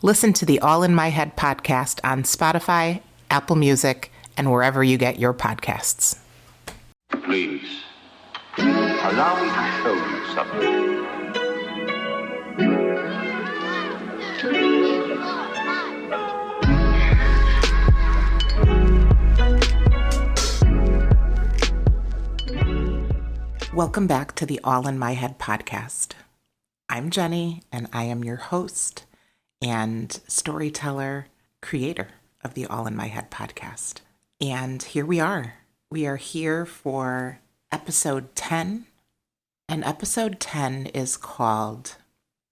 Listen to the All in My Head podcast on Spotify, Apple Music, and wherever you get your podcasts. Please, allow me to show you something. Welcome back to the All in My Head podcast. I'm Jenny, and I am your host and storyteller, creator of the All in My Head podcast. And here we are. We are here for episode 10. And episode 10 is called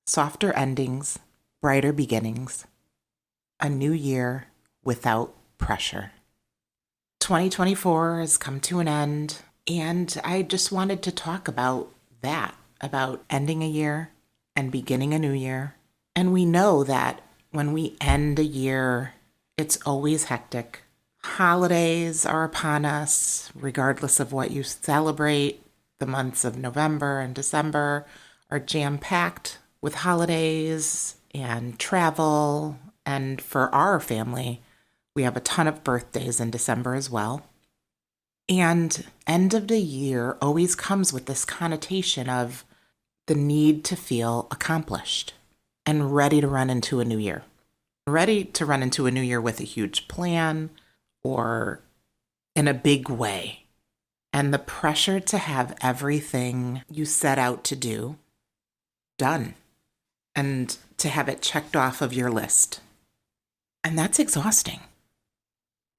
Softer Endings, Brighter Beginnings, A New Year Without Pressure. 2024 has come to an end, and I just wanted to talk about that, about ending a year and beginning a new year. And we know that when we end a year, it's always hectic. Holidays are upon us, regardless of what you celebrate. The months of November and December are jam-packed with holidays and travel. And for our family, we have a ton of birthdays in December as well. And end of the year always comes with this connotation of the need to feel accomplished and ready to run into a new year. Ready to run into a new year with a huge plan or in a big way. And the pressure to have everything you set out to do done and to have it checked off of your list. And that's exhausting.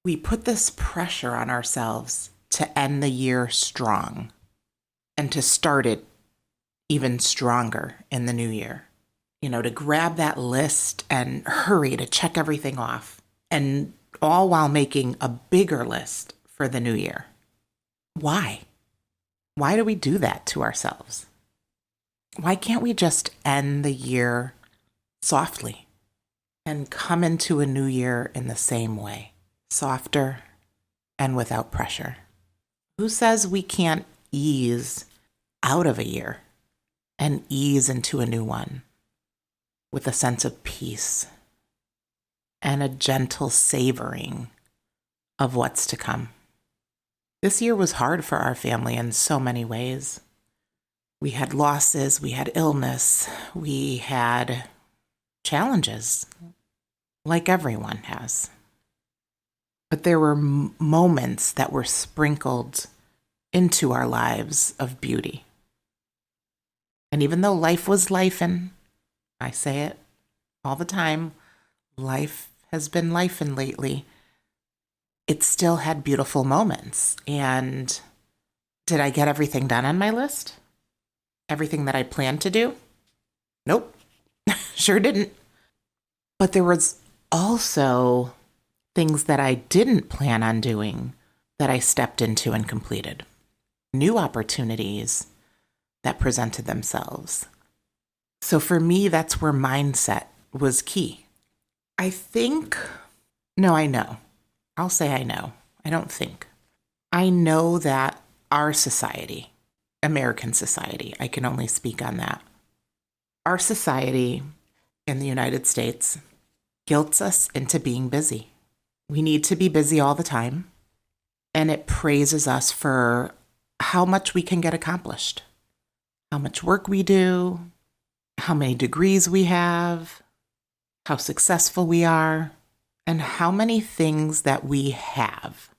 We put this pressure on ourselves to end the year strong and to start it even stronger in the new year. You know, to grab that list and hurry to check everything off, and all while making a bigger list for the new year. Why? Why do we do that to ourselves? Why can't we just end the year softly and come into a new year in the same way, softer and without pressure? Who says we can't ease out of a year and ease into a new one with a sense of peace and a gentle savoring of what's to come? This year was hard for our family in so many ways. We had losses, we had illness, we had challenges, like everyone has. But there were moments that were sprinkled into our lives of beauty. And even though life was lifing, I say it all the time, life has been lifing lately, it still had beautiful moments. And did I get everything done on my list? Everything that I planned to do? Nope, sure didn't. But there was also things that I didn't plan on doing that I stepped into and completed. New opportunities that presented themselves. So for me, that's where mindset was key. I know. I'll say I know. I don't think. I know that our society, American society, I can only speak on that. Our society in the United States guilts us into being busy. We need to be busy all the time, and it praises us for how much we can get accomplished, how much work we do, how many degrees we have, how successful we are, and how many things that we have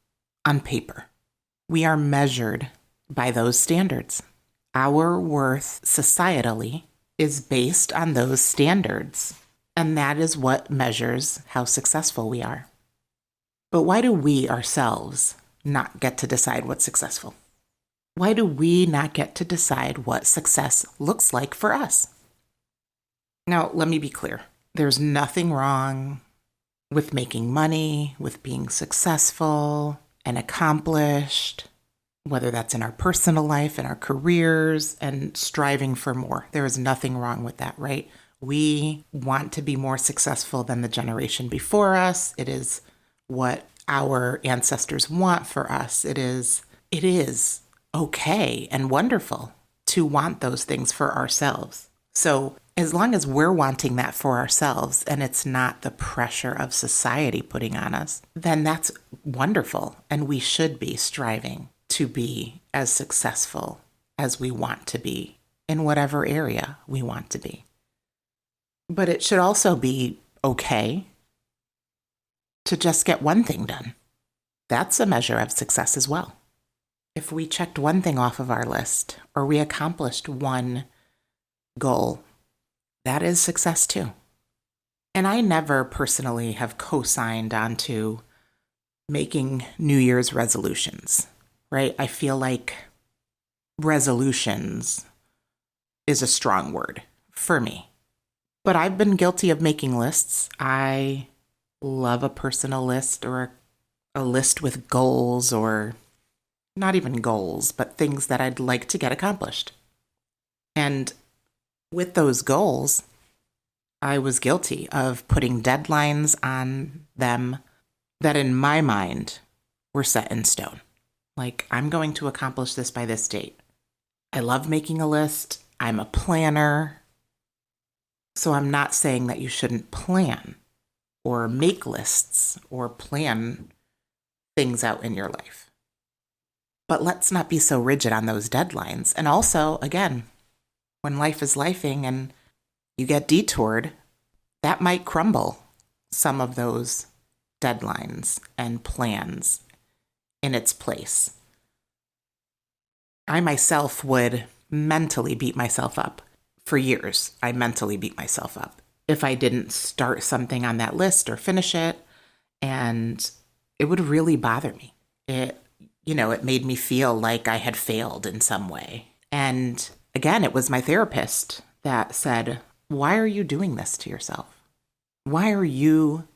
on paper. We are measured by those standards. Our worth societally is based on those standards, and that is what measures how successful we are. But why do we ourselves not get to decide what's successful? Why do we not get to decide what success looks like for us? Now, let me be clear. There's nothing wrong with making money, with being successful and accomplished, whether that's in our personal life, in our careers, and striving for more. There is nothing wrong with that, right? We want to be more successful than the generation before us. It is what our ancestors want for us. It is okay and wonderful to want those things for ourselves. So as long as we're wanting that for ourselves and it's not the pressure of society putting on us, then that's wonderful. And we should be striving to be as successful as we want to be in whatever area we want to be. But it should also be okay to just get one thing done. That's a measure of success as well. If we checked one thing off of our list or we accomplished one goal, that is success too. And I never personally have co-signed onto making New Year's resolutions, right? I feel like resolutions is a strong word for me. But I've been guilty of making lists. I love a personal list or a list with goals, or not even goals, but things that I'd like to get accomplished. And with those goals, I was guilty of putting deadlines on them that in my mind were set in stone. Like, I'm going to accomplish this by this date. I love making a list. I'm a planner. So I'm not saying that you shouldn't plan or make lists or plan things out in your life. But let's not be so rigid on those deadlines. And also, again, when life is lifing and you get detoured, that might crumble some of those deadlines and plans in its place. I myself would mentally beat myself up. For years, I mentally beat myself up if I didn't start something on that list or finish it, and it would really bother me. It made me feel like I had failed in some way. And again, it was my therapist that said, "Why are you doing this to yourself? Why are you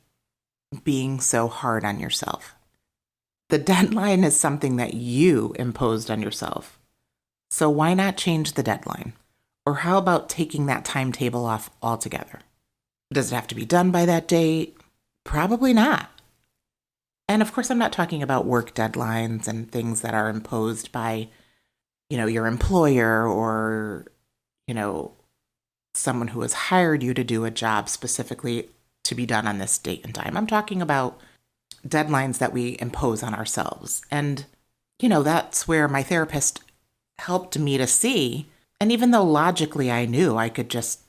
being so hard on yourself? The deadline is something that you imposed on yourself. So why not change the deadline? Or how about taking that timetable off altogether? Does it have to be done by that date? Probably not." And of course, I'm not talking about work deadlines and things that are imposed by, your employer or, someone who has hired you to do a job specifically to be done on this date and time. I'm talking about deadlines that we impose on ourselves. And, that's where my therapist helped me to see. And even though logically I knew I could just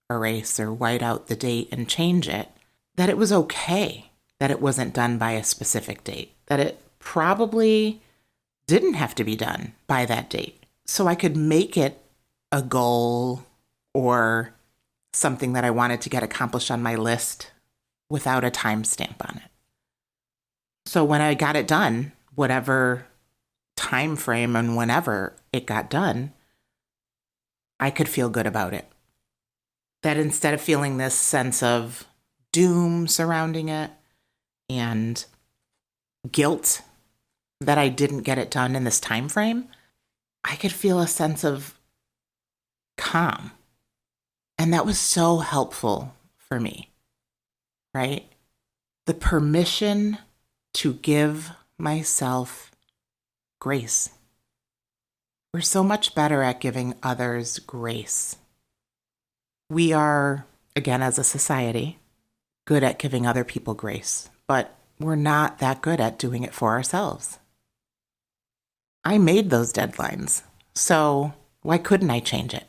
erase or white out the date and change it, that it was okay that it wasn't done by a specific date, that it probably didn't have to be done by that date. So I could make it a goal or something that I wanted to get accomplished on my list without a timestamp on it. So when I got it done, whatever time frame and whenever it got done, I could feel good about it. That instead of feeling this sense of doom surrounding it and guilt that I didn't get it done in this time frame, I could feel a sense of calm. And that was so helpful for me, right? The permission to give myself grace. We're so much better at giving others grace. We are, again, as a society, good at giving other people grace, but we're not that good at doing it for ourselves. I made those deadlines, so why couldn't I change it?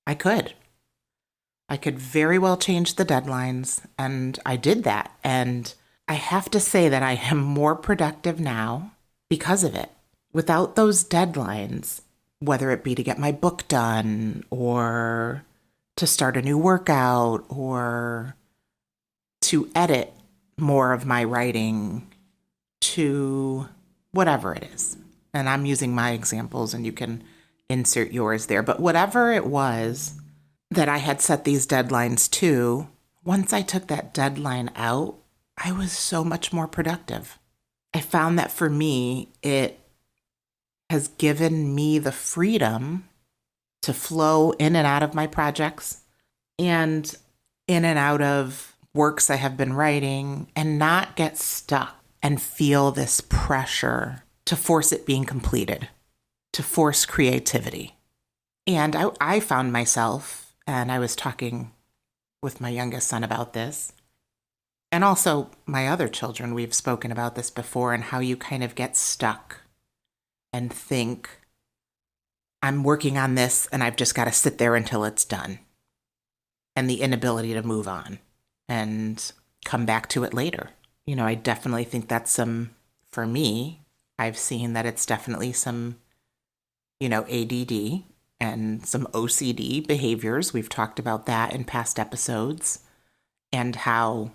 I could. I could very well change the deadlines, and I did that. And I have to say that I am more productive now because of it. Without those deadlines, whether it be to get my book done or to start a new workout or to edit more of my writing, to whatever it is. And I'm using my examples and you can insert yours there. But whatever it was that I had set these deadlines to, once I took that deadline out, I was so much more productive. I found that for me, it has given me the freedom to flow in and out of my projects and in and out of works I have been writing and not get stuck and feel this pressure to force it being completed, to force creativity. And I found myself, and I was talking with my youngest son about this, and also my other children, we've spoken about this before, and how you kind of get stuck and think, I'm working on this and I've just got to sit there until it's done. And the inability to move on and come back to it later. I definitely think that's for me, I've seen that it's definitely some, ADD and some OCD behaviors. We've talked about that in past episodes, and how,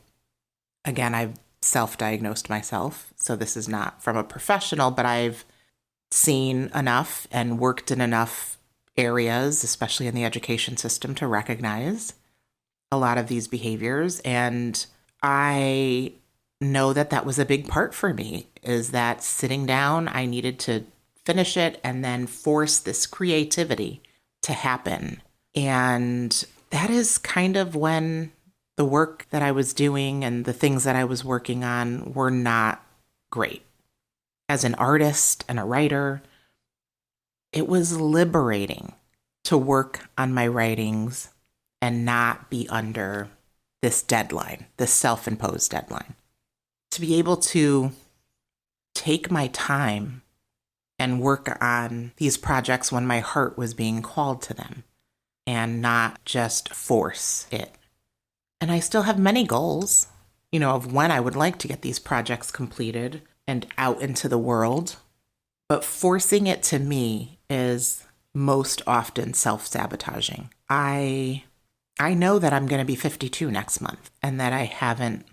again, I've self-diagnosed myself. So this is not from a professional, but I've seen enough and worked in enough areas, especially in the education system, to recognize a lot of these behaviors. And I know that that was a big part for me, is that sitting down, I needed to finish it and then force this creativity to happen. And that is kind of when the work that I was doing and the things that I was working on were not great. As an artist and a writer, it was liberating to work on my writings and not be under this deadline, this self-imposed deadline. To be able to take my time and work on these projects when my heart was being called to them, and not just force it. And I still have many goals, of when I would like to get these projects completed and out into the world. But forcing it to me is most often self-sabotaging. I know that I'm going to be 52 next month, and that I haven't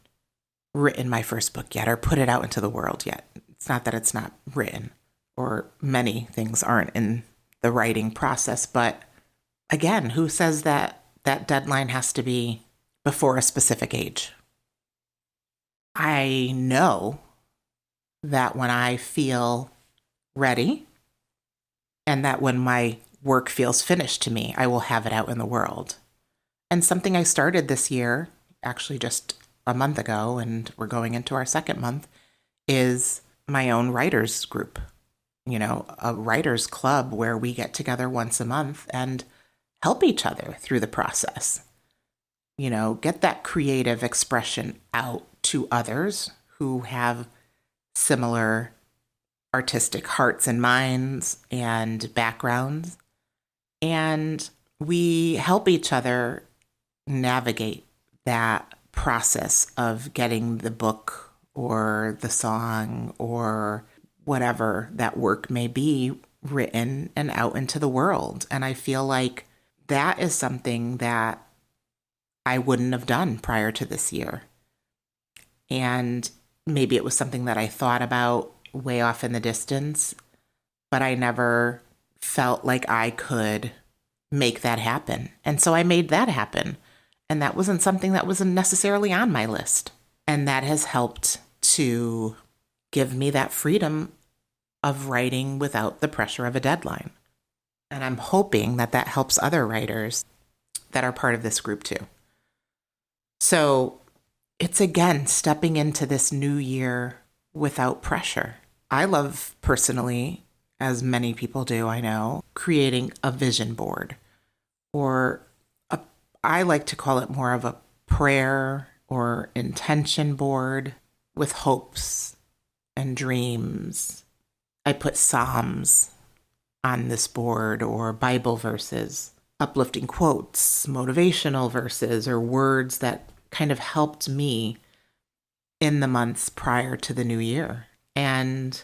written my first book yet or put it out into the world yet. It's not that it's not written, or many things aren't in the writing process. But again, who says that that deadline has to be before a specific age? I know that when I feel ready, and that when my work feels finished to me, I will have it out in the world. And something I started this year, actually just a month ago, and we're going into our second month, is my own writers group. A writers club where we get together once a month and help each other through the process. Get that creative expression out to others who have similar artistic hearts and minds and backgrounds. And we help each other navigate that process of getting the book or the song or whatever that work may be written and out into the world. And I feel like that is something that I wouldn't have done prior to this year. And maybe it was something that I thought about way off in the distance, but I never felt like I could make that happen. And so I made that happen. And that wasn't something that was necessarily on my list. And that has helped to give me that freedom of writing without the pressure of a deadline. And I'm hoping that that helps other writers that are part of this group too. So it's, again, stepping into this new year without pressure. I love, personally, as many people do, I know, creating a vision board, or I like to call it more of a prayer or intention board with hopes and dreams. I put Psalms on this board, or Bible verses, uplifting quotes, motivational verses, or words that kind of helped me in the months prior to the new year. And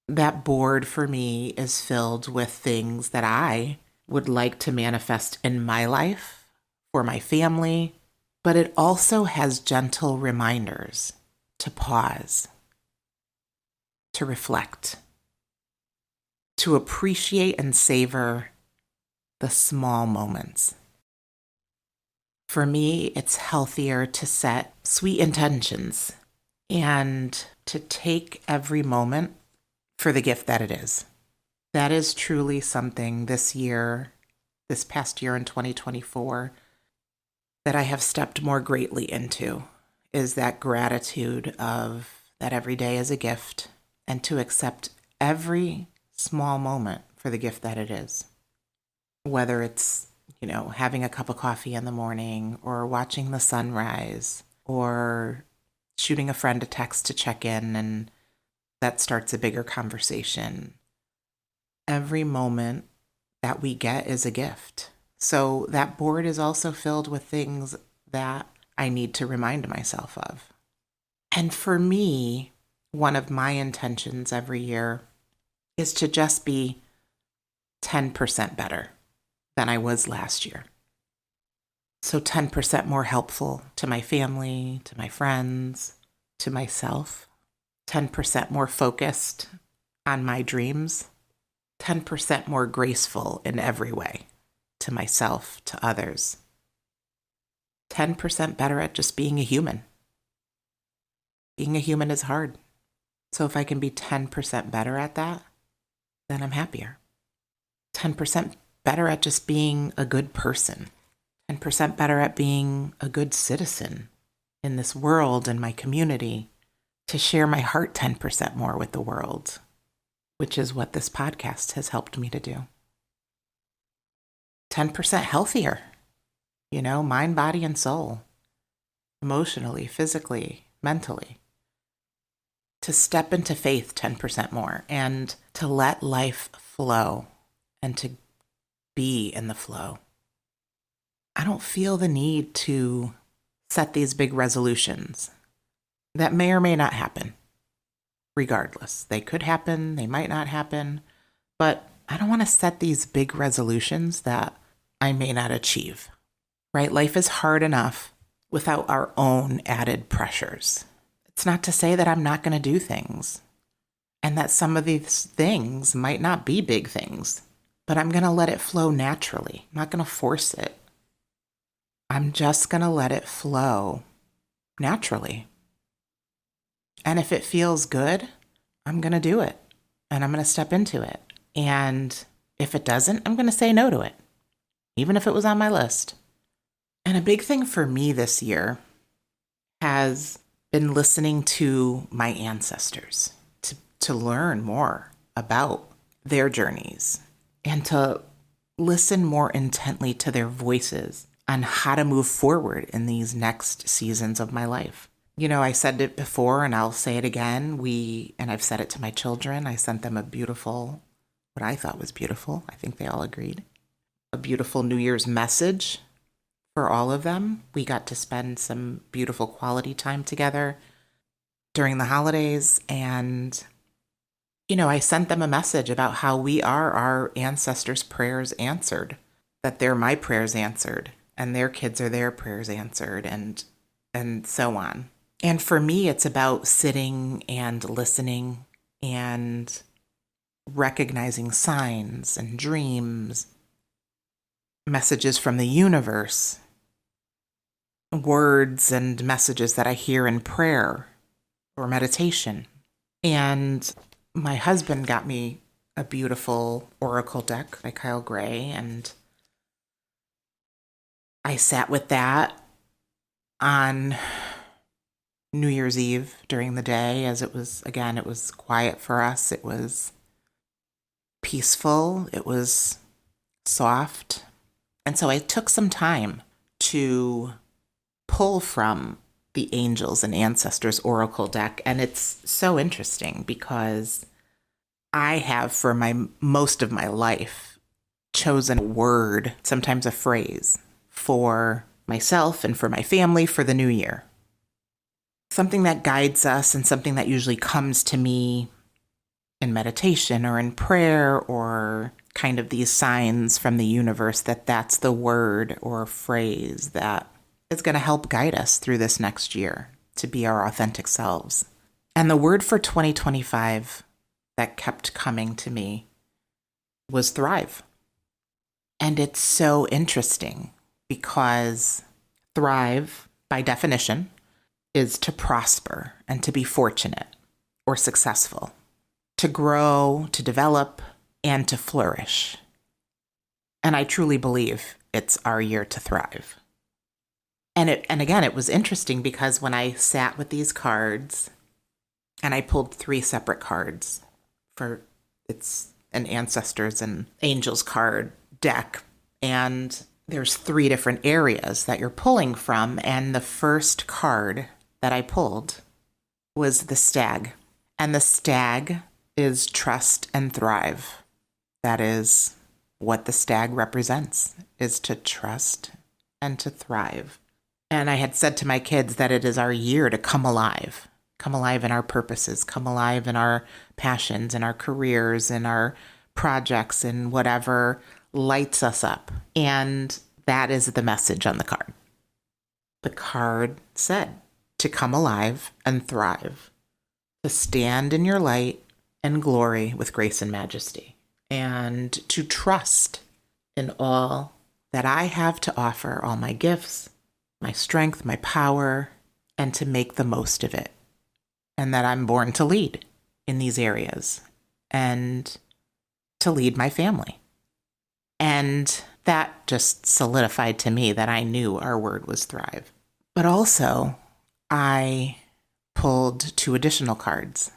that board for me is filled with things that I would like to manifest in my life, for my family, but it also has gentle reminders to pause, to reflect, to appreciate and savor the small moments. For me, it's healthier to set sweet intentions and to take every moment for the gift that it is. That is truly something this past year in 2024, that I have stepped more greatly into, is that gratitude of that every day is a gift, and to accept every small moment for the gift that it is. whether it's, having a cup of coffee in the morning or watching the sunrise or shooting a friend a text to check in, and that starts a bigger conversation. Every moment that we get is a gift. So that board is also filled with things that I need to remind myself of. And for me, one of my intentions every year is to just be 10% better than I was last year. So 10% more helpful to my family, to my friends, to myself. 10% more focused on my dreams. 10% more graceful in every way, to myself, to others. 10% better at just being a human. Being a human is hard. So if I can be 10% better at that, then I'm happier. 10% better at just being a good person. 10% better at being a good citizen in this world and my community. To share my heart 10% more with the world, which is what this podcast has helped me to do. 10% healthier, mind, body, and soul, emotionally, physically, mentally. To step into faith 10% more and to let life flow and to be in the flow. I don't feel the need to set these big resolutions that may or may not happen. Regardless, they could happen, they might not happen, but I don't want to set these big resolutions that I may not achieve, right? Life is hard enough without our own added pressures. It's not to say that I'm not going to do things and that some of these things might not be big things, but I'm going to let it flow naturally. I'm not going to force it. I'm just going to let it flow naturally. And if it feels good, I'm going to do it and I'm going to step into it. And if it doesn't, I'm going to say no to it, even if it was on my list. And a big thing for me this year has been listening to my ancestors, to learn more about their journeys and to listen more intently to their voices on how to move forward in these next seasons of my life. I said it before and I'll say it again. And I've said it to my children. I sent them what I thought was beautiful. I think they all agreed. A beautiful New Year's message for all of them. We got to spend some beautiful quality time together during the holidays. And, I sent them a message about how we are our ancestors' prayers answered, that they're my prayers answered and their kids are their prayers answered and so on. And for me, it's about sitting and listening and recognizing signs and dreams, messages from the universe, words and messages that I hear in prayer or meditation. And my husband got me a beautiful oracle deck by Kyle Gray, and I sat with that on New Year's Eve during the day, as it was quiet for us. It was peaceful. It was soft. And so I took some time to pull from the Angels and Ancestors Oracle deck. And it's so interesting because I have for most of my life chosen a word, sometimes a phrase, for myself and for my family for the new year. Something that guides us and something that usually comes to me in meditation or in prayer or kind of these signs from the universe that's the word or phrase that is going to help guide us through this next year to be our authentic selves. And the word for 2025 that kept coming to me was thrive. And it's so interesting because thrive, by definition, is to prosper and to be fortunate or successful, to grow, to develop, and to flourish. And I truly believe it's our year to thrive. And again, it was interesting because when I sat with these cards and I pulled 3 separate cards it's an Ancestors and Angels card deck, And there's 3 different areas that you're pulling from. And the first card that I pulled was the stag. And the stag is trust and thrive. That is what the stag represents, is to trust and to thrive. And I had said to my kids that it is our year to come alive in our purposes, come alive in our passions, in our careers, in our projects, in whatever lights us up. And that is the message on the card. The card said to come alive and thrive, to stand in your light and glory with grace and majesty, and to trust in all that I have to offer, all my gifts, my strength, my power, and to make the most of it. And that I'm born to lead in these areas and to lead my family. And that just solidified to me that I knew our word was thrive. But also, I pulled 2 additional cards.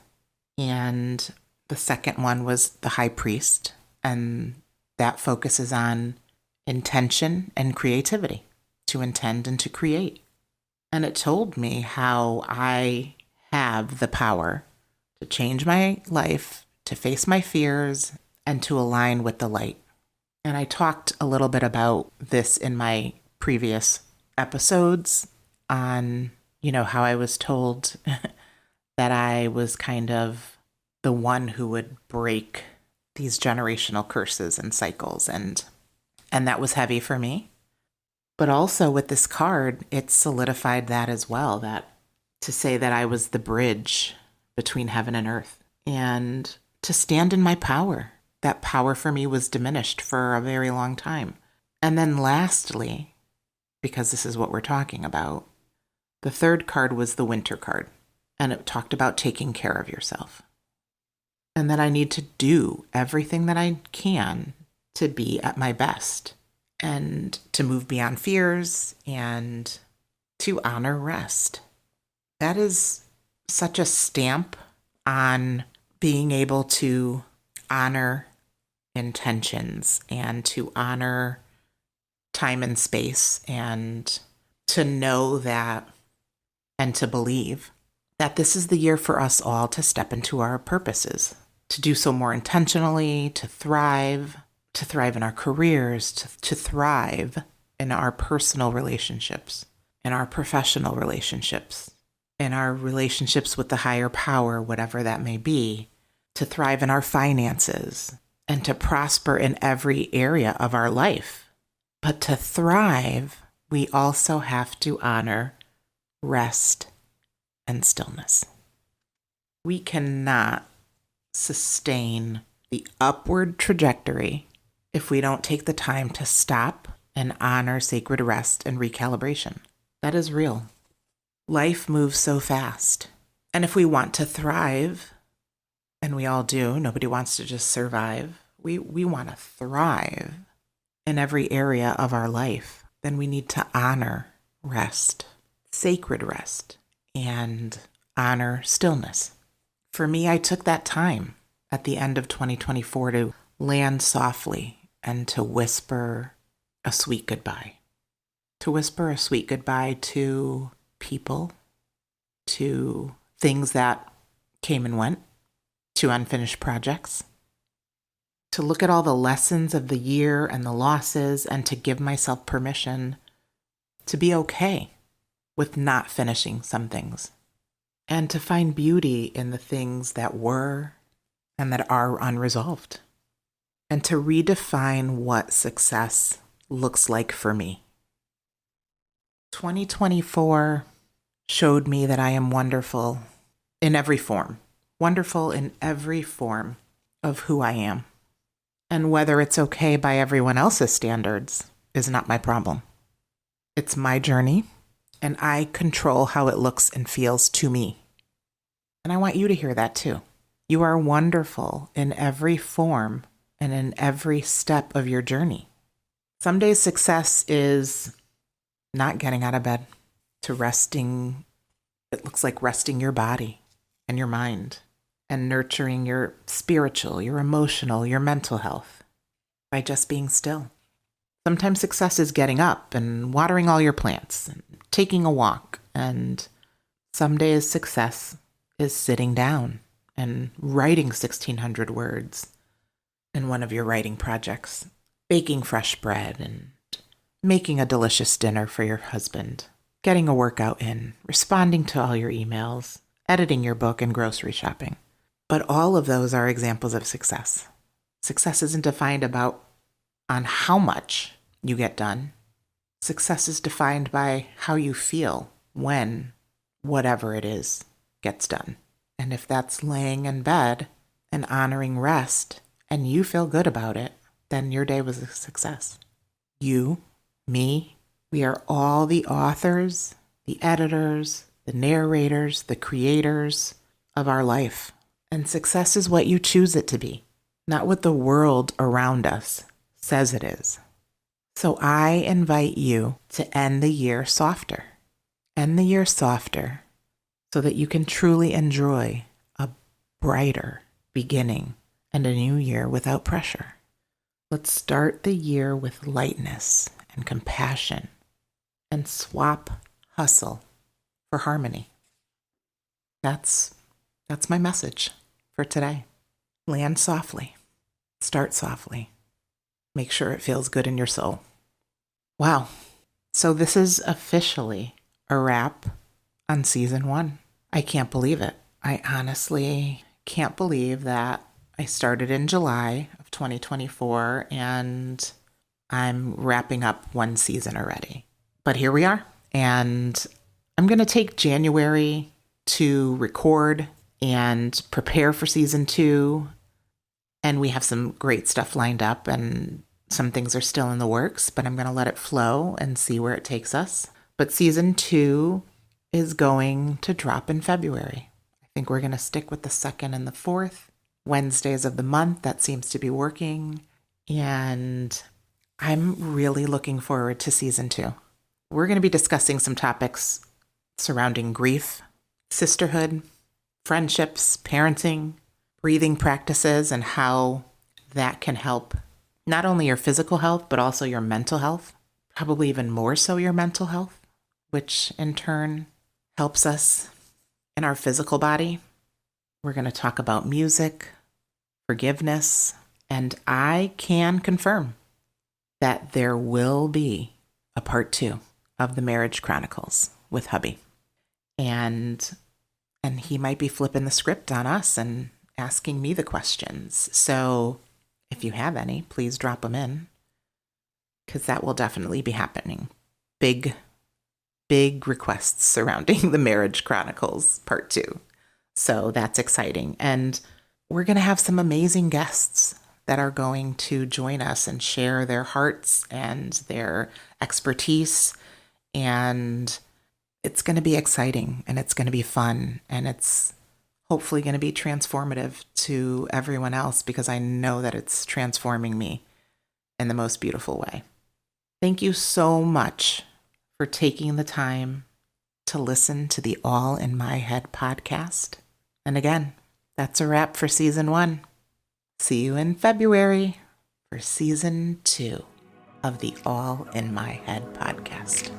And the second one was the high priest. And that focuses on intention and creativity, to intend and to create. And it told me how I have the power to change my life, to face my fears, and to align with the light. And I talked a little bit about this in my previous episodes on, how I was told that I was kind of the one who would break these generational curses and cycles. And that was heavy for me. But also with this card, it solidified that as well, that to say that I was the bridge between heaven and earth, and to stand in my power. That power for me was diminished for a very long time. And then lastly, because this is what we're talking about, the third card was the winter card, and it talked about taking care of yourself. And that I need to do everything that I can to be at my best, and to move beyond fears, and to honor rest. That is such a stamp on being able to honor intentions and to honor time and space, and to know that and to believe that this is the year for us all to step into our purposes, to do so more intentionally, to thrive in our careers, to thrive in our personal relationships, in our professional relationships, in our relationships with the higher power, whatever that may be, to thrive in our finances, and to prosper in every area of our life. But to thrive, we also have to honor rest and stillness. We cannot sustain the upward trajectory if we don't take the time to stop and honor sacred rest and recalibration. That is real. Life moves so fast. And if we want to thrive, and we all do, nobody wants to just survive. We want to thrive in every area of our life. Then we need to honor rest, sacred rest, and honor stillness. For me, I took that time at the end of 2024 to land softly and to whisper a sweet goodbye. To whisper a sweet goodbye to people, to things that came and went, to unfinished projects, to look at all the lessons of the year and the losses, and to give myself permission to be okay with not finishing some things, and to find beauty in the things that were and that are unresolved, and to redefine what success looks like for me. 2024 showed me that I am wonderful in every form of who I am. And whether it's okay by everyone else's standards is not my problem. It's my journey, and I control how it looks and feels to me. And I want you to hear that too. You are wonderful in every form and in every step of your journey. Some days success is not getting out of bed, to resting. It looks like resting your body and your mind and nurturing your spiritual, your emotional, your mental health by just being still. Sometimes success is getting up and watering all your plants and taking a walk. And some days success is sitting down and writing 1,600 words in one of your writing projects, baking fresh bread and making a delicious dinner for your husband, getting a workout in, responding to all your emails, editing your book, and grocery shopping. But all of those are examples of success. Success isn't defined on how much you get done. Success is defined by how you feel when whatever it is gets done. And if that's laying in bed and honoring rest and you feel good about it, then your day was a success. You, me, we are all the authors, the editors, the narrators, the creators of our life. And success is what you choose it to be, not what the world around us says it is. So I invite you to end the year softer. End the year softer so that you can truly enjoy a brighter beginning and a new year without pressure. Let's start the year with lightness and compassion and swap hustle for harmony. That's my message for today. Land softly. Start softly. Make sure it feels good in your soul. Wow. So this is officially a wrap on season 1. I can't believe it. I honestly can't believe that I started in July of 2024 and I'm wrapping up one season already. But here we are. And I'm going to take January to record and prepare for season 2. And we have some great stuff lined up and some things are still in the works, but I'm going to let it flow and see where it takes us. But season 2 is going to drop in February. I think we're going to stick with the 2nd and the 4th Wednesdays of the month. That seems to be working. And I'm really looking forward to season 2. We're going to be discussing some topics surrounding grief, sisterhood, friendships, parenting, breathing practices, and how that can help not only your physical health, but also your mental health, probably even more so your mental health, which in turn helps us in our physical body. We're going to talk about music, forgiveness, and I can confirm that there will be a part 2 of the Marriage Chronicles with hubby. And he might be flipping the script on us and asking me the questions. So if you have any, please drop them in, because that will definitely be happening. Big requests surrounding the Marriage Chronicles Part 2. So that's exciting. And we're going to have some amazing guests that are going to join us and share their hearts and their expertise. And it's going to be exciting and it's going to be fun and it's hopefully going to be transformative to everyone else, because I know that it's transforming me in the most beautiful way. Thank you so much for taking the time to listen to the All in My Head podcast. And again, that's a wrap for season 1. See you in February for season 2 of the All in My Head podcast.